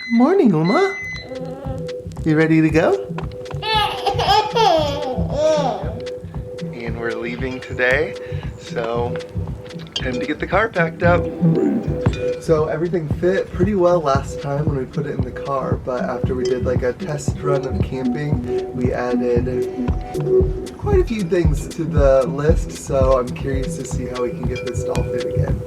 Good morning, Uma. You ready to go? And we're leaving today, so time to get the car packed up. So everything fit pretty well last time when we put it in the car, but after we did like a test run of camping, we added quite a few things to the list, so I'm curious to see how we can get this to all fit again.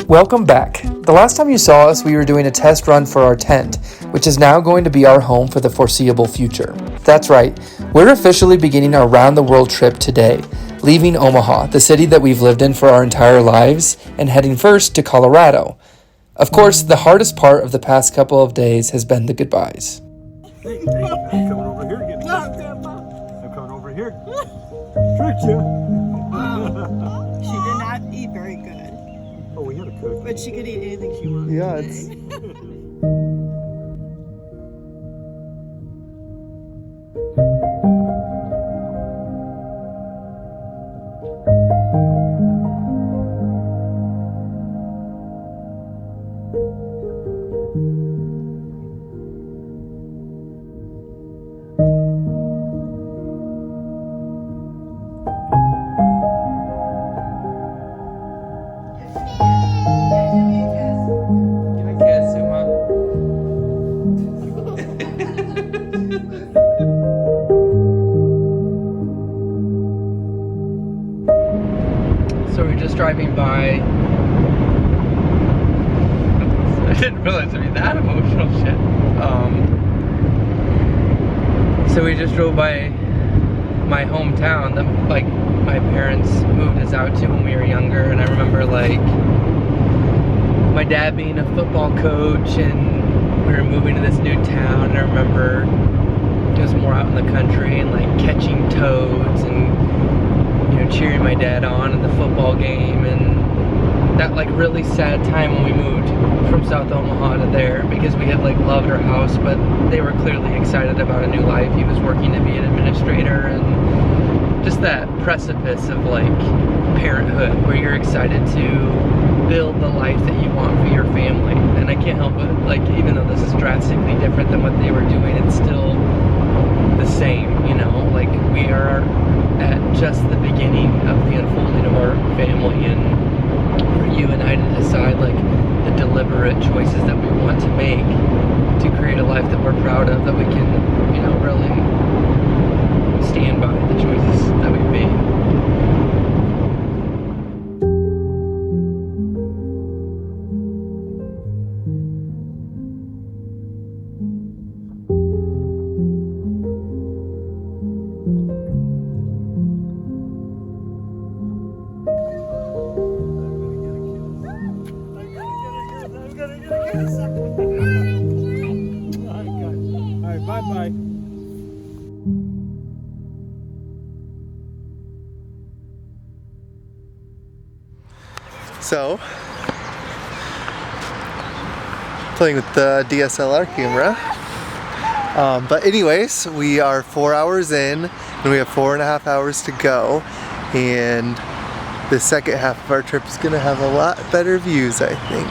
Welcome back. The last time you saw us, we were doing a test run for our tent, which is now going to be our home for the foreseeable future. That's right, we're officially beginning our round-the-world trip today, leaving Omaha, the city that we've lived in for our entire lives, and heading first to Colorado. Of course, the hardest part of the past couple of days has been the goodbyes. Hey, I'm coming over here again. I'm coming over here. Tricked you. She did not eat very good. Oh, we had a cook. But she could eat anything she wanted. Yeah, today. So we're just driving by. I didn't realize it'd be that emotional shit. So we just drove by my hometown that like my parents moved us out to when we were younger, and I remember like my dad being a football coach, and we were moving to this new town, and I remember just more out in the country and like catching toads and cheering my dad on in the football game, and that like really sad time when we moved from South Omaha to there, because we had like loved our house, but they were clearly excited about a new life. He was working to be an administrator, and just that precipice of like parenthood where you're excited to build the life that you want for your family. And I can't help but like, even though this is drastically different than what they were doing, it's still the same, like we are at just the beginning of the unfolding of our family, and for you and I to decide like the deliberate choices that we want to make to create a life that we're proud of, that we can, really stand by the choices that we've made. Alright, bye-bye. So, playing with the DSLR camera. But anyways, we are 4 hours in, and we have 4.5 hours to go. And the second half of our trip is gonna have a lot better views, I think.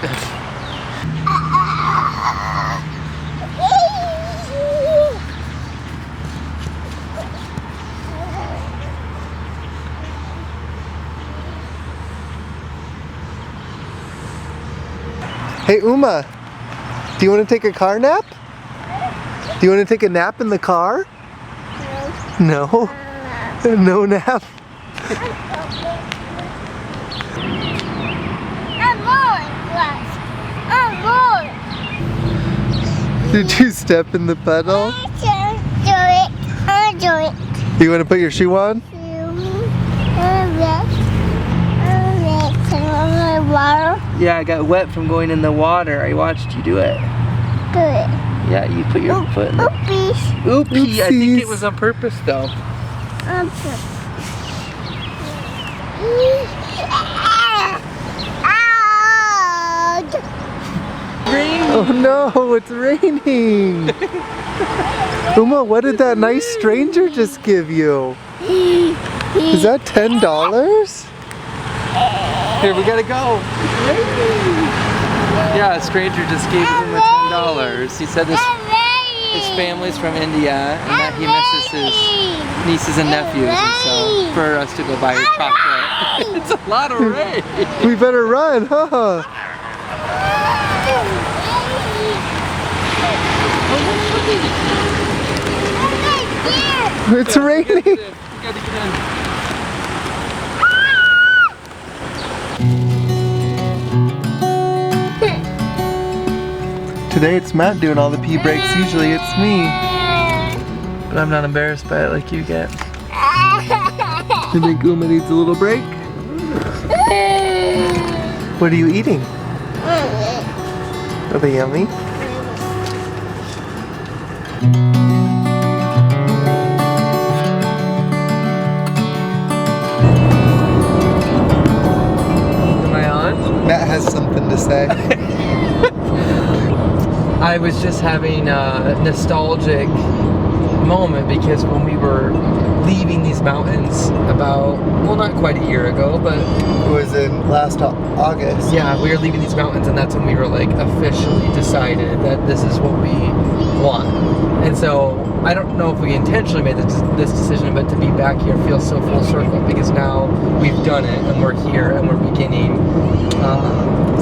Hey Uma, do you want to take a car nap? Do you want to take a nap in the car? No? No nap? Did you step in the pedal? I'll do it. You want to put your shoe on? Yeah, I got wet from going in the water. I watched you do it. Good. Yeah, you put your foot in the... Oopies. Oopsie. I think Oopsies. it was on purpose though. Oh no, it's raining! Uma, what did that nice stranger just give you? Is that $10? Here, we gotta go. Yeah, a stranger just gave him $10. He said his family's from India and that he misses his nieces and nephews, and so for us to go buy her chocolate. It's a lot of rain. We better run, huh? It's raining. We gotta get in. Today it's Matt doing all the pee breaks. Usually it's me. But I'm not embarrassed by it like you get. You think Uma needs a little break? What are you eating? Are they yummy? Am I on? Matt has something to say. I was just having a nostalgic moment because when we were leaving these mountains about, well, not quite a year ago, but It was in last August. yeah, we were leaving these mountains, and that's when we were like officially decided that this is what we want. And so I don't know if we intentionally made this decision, but to be back here feels so full circle because now we've done it and we're here and we're beginning.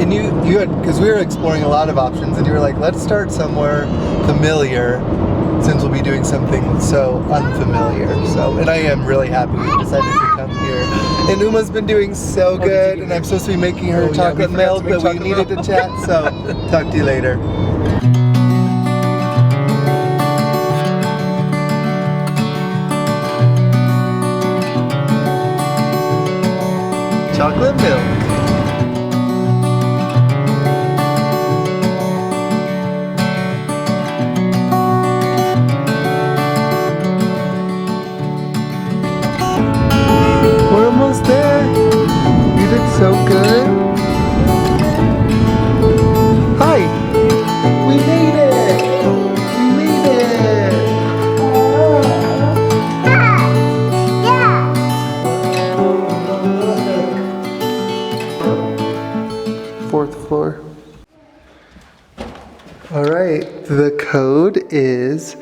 And you had, because we were exploring a lot of options, and you were like, let's start somewhere familiar since we'll be doing something so unfamiliar. So, and I am really happy we decided to come here. And Uma's been doing so did good, you and get I'm supposed to be making her Oh, yeah, chocolate we forgot milk, to make but we chocolate needed to milk. chat, so talk to you later. Chocolate milk. We're almost there. You did so good. Hi. We made it. We made it. Fourth floor. All right. The code is.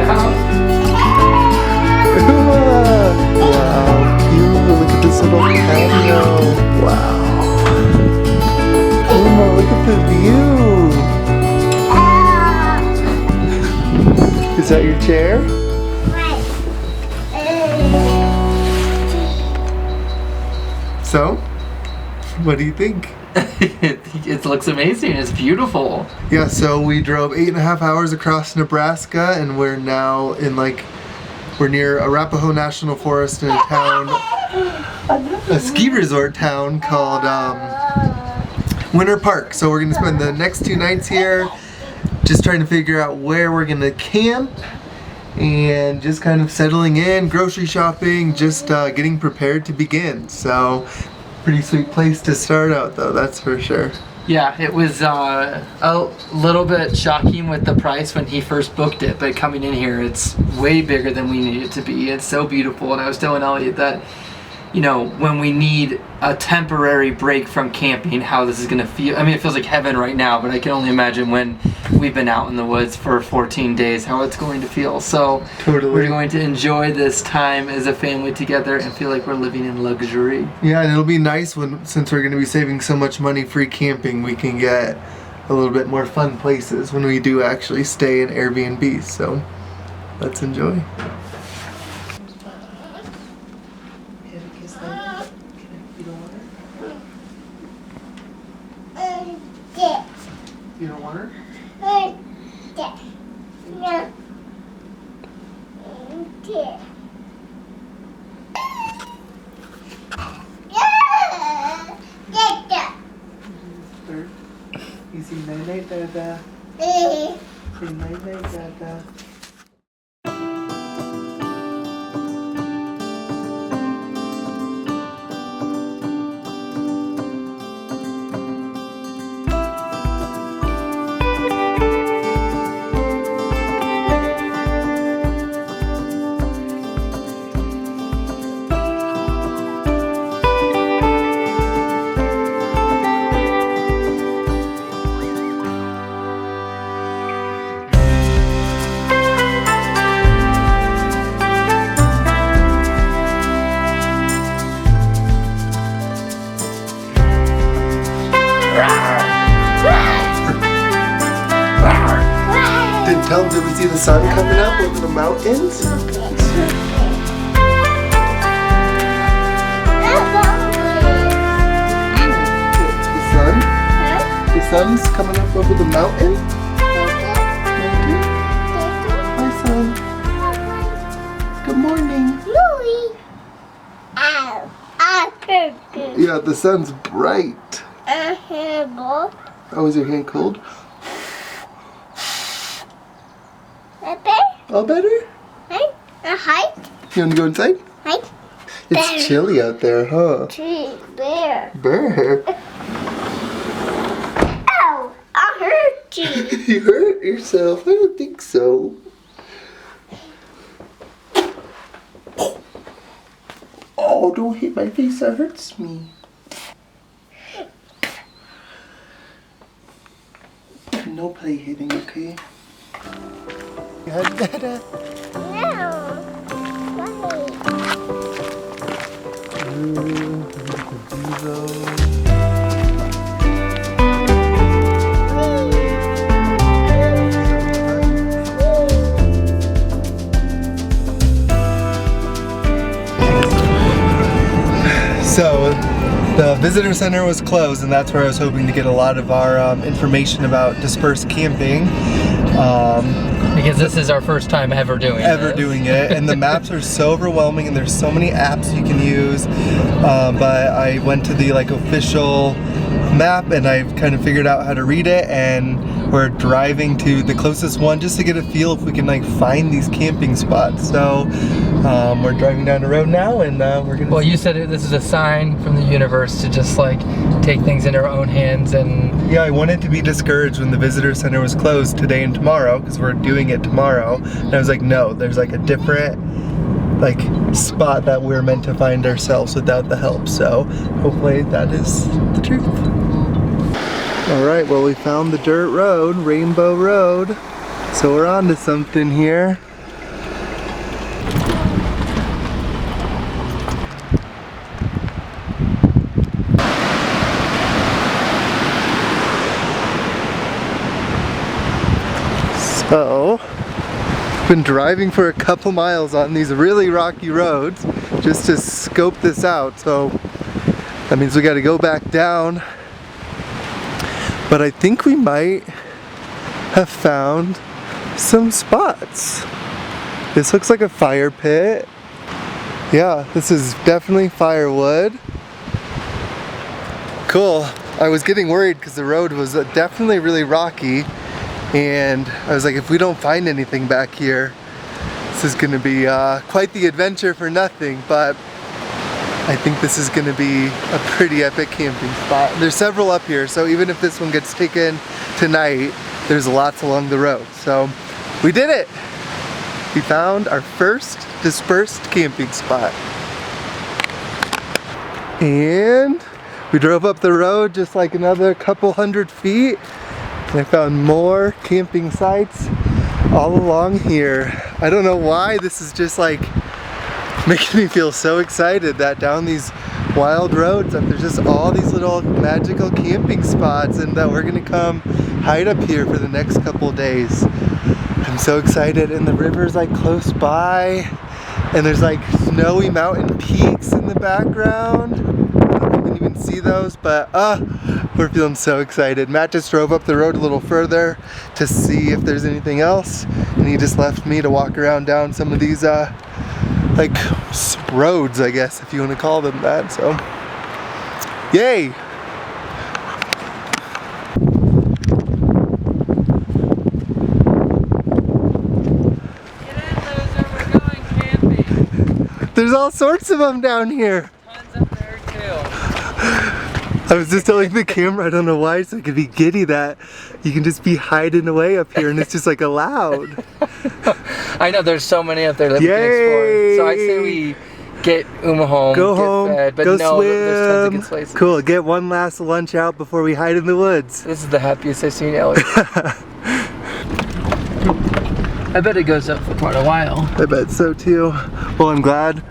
Wow. Wow, cute. Look at this little patio. Wow. Uma, look at the view. Is that your chair? So, what do you think? It looks amazing. It's beautiful. Yeah, so we drove 8.5 hours across Nebraska, and we're now in we're near Arapahoe National Forest in a town, a ski resort town called Winter Park. So we're gonna spend the next 2 nights here, just trying to figure out where we're gonna camp, and just kind of settling in, grocery shopping, just getting prepared to begin. So, pretty sweet place to start out though, that's for sure. Yeah, it was a little bit shocking with the price when he first booked it, but coming in here, it's way bigger than we need it to be. It's so beautiful, and I was telling Elliot that, you know, when we need a temporary break from camping, how this is gonna feel. I mean, it feels like heaven right now, but I can only imagine when we've been out in the woods for 14 days, how it's going to feel. So Totally. we're going to enjoy this time as a family together and feel like we're living in luxury. Yeah, and it'll be nice since we're gonna be saving so much money free camping, we can get a little bit more fun places when we do actually stay in Airbnb. So let's enjoy. You don't want her? Easy night night, Dada. Say night-night, Dada. Tell them, did we see the sun coming up over the mountains? The sun? The sun's coming up over the mountain? Hi, son. Good morning. Louie. Ow. I hurt you. Yeah, the sun's bright. Handball. Oh, is your hand cold? All better? Hi. Hi. You want to go inside? Hi. It's chilly out there, huh? Tree bear. Bear. Ow. I hurt you. You hurt yourself? I don't think so. Oh, don't hit my face. That hurts me. No play hitting, okay? Dada. No. So, the visitor center was closed, and that's where I was hoping to get a lot of our information about dispersed camping. Because this is our first time ever doing it, and the maps are so overwhelming, and there's so many apps you can use. But I went to the official map, and I kind of figured out how to read it, and we're driving to the closest one just to get a feel if we can find these camping spots. So we're driving down the road now, and we're gonna. Well, you said this is a sign from the universe to just take things into our own hands, and yeah, I wanted to be discouraged when the visitor center was closed today and tomorrow, because we're doing it tomorrow. And I was like, no, there's a different spot that we're meant to find ourselves without the help. So hopefully that is the truth. All right, well, we found the dirt road, Rainbow Road. So we're on to something here. So, been driving for a couple miles on these really rocky roads just to scope this out. So that means we got to go back down. But I think we might have found some spots. This looks like a fire pit. Yeah, this is definitely firewood. Cool. I was getting worried because the road was definitely really rocky. And I was like, if we don't find anything back here, this is gonna be quite the adventure for nothing, but I think this is gonna be a pretty epic camping spot. There's several up here, so even if this one gets taken tonight, there's lots along the road. So we did it! We found our first dispersed camping spot. And we drove up the road just another couple hundred feet. And I found more camping sites all along here. I don't know why this is just making me feel so excited that down these wild roads that there's just all these little magical camping spots, and that we're gonna come hide up here for the next couple days. I'm so excited, and the river's close by, and there's snowy mountain peaks in the background. I don't know if you can even see those, but we're feeling so excited. Matt just drove up the road a little further to see if there's anything else, and he just left me to walk around down some of these roads, I guess, if you want to call them that. So yay! There's all sorts of them down here. Tons up there too. I was just telling the camera, I don't know why, so I could be giddy that you can just be hiding away up here and it's just like allowed. I know there's so many up there that we can explore. So I say we get Uma home, Go get home, fed, but go no, there's tons of swim. good places. Cool, get one last lunch out before we hide in the woods. This is the happiest I've seen Elliot. I bet it goes up for quite a while. I bet so too. Well, I'm glad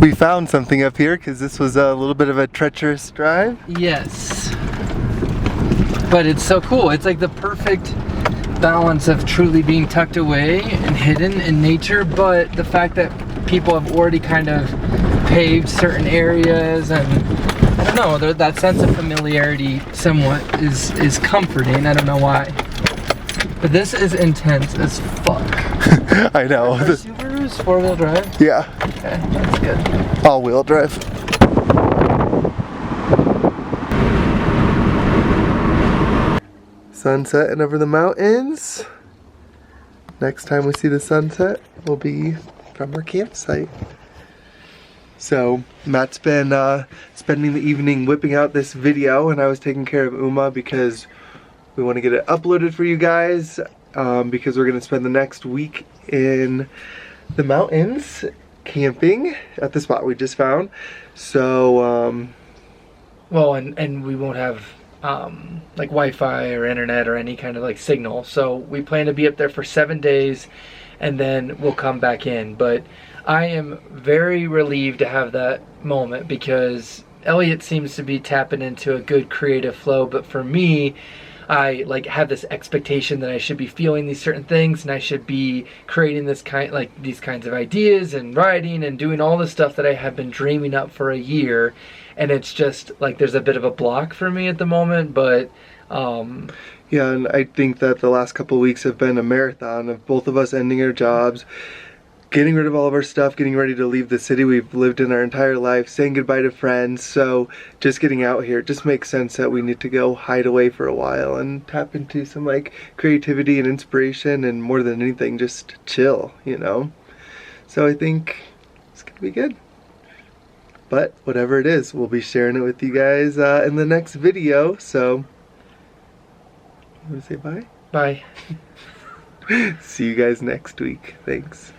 we found something up here because this was a little bit of a treacherous drive. Yes. But it's so cool. It's like the perfect balance of truly being tucked away and hidden in nature, but the fact that people have already kind of paved certain areas, and I don't know, that sense of familiarity somewhat is comforting. I don't know why. But this is intense as fuck. I know. Are Subarus four-wheel drive? Yeah. Okay, that's good. All-wheel drive. Sunset and over the mountains. Next time we see the sunset will be from our campsite. So Matt's been spending the evening whipping out this video, and I was taking care of Uma because we want to get it uploaded for you guys, because we're going to spend the next week in the mountains camping at the spot we just found. So well, and we won't have like Wi-Fi or internet or any kind of like signal, so we plan to be up there for 7 days and then we'll come back in. But I am very relieved to have that moment because Elliot seems to be tapping into a good creative flow, but for me, I like have this expectation that I should be feeling these certain things and I should be creating these kinds of ideas and writing and doing all the stuff that I have been dreaming up for a year, and it's just like there's a bit of a block for me at the moment. But yeah, and I think that the last couple of weeks have been a marathon of both of us ending our jobs, getting rid of all of our stuff, getting ready to leave the city we've lived in our entire life, saying goodbye to friends. So just getting out here, it just makes sense that we need to go hide away for a while and tap into some like creativity and inspiration, and more than anything, just chill, you know? So I think it's gonna be good. But whatever it is, we'll be sharing it with you guys in the next video. So, you wanna say bye? bye. See you guys next week. Thanks.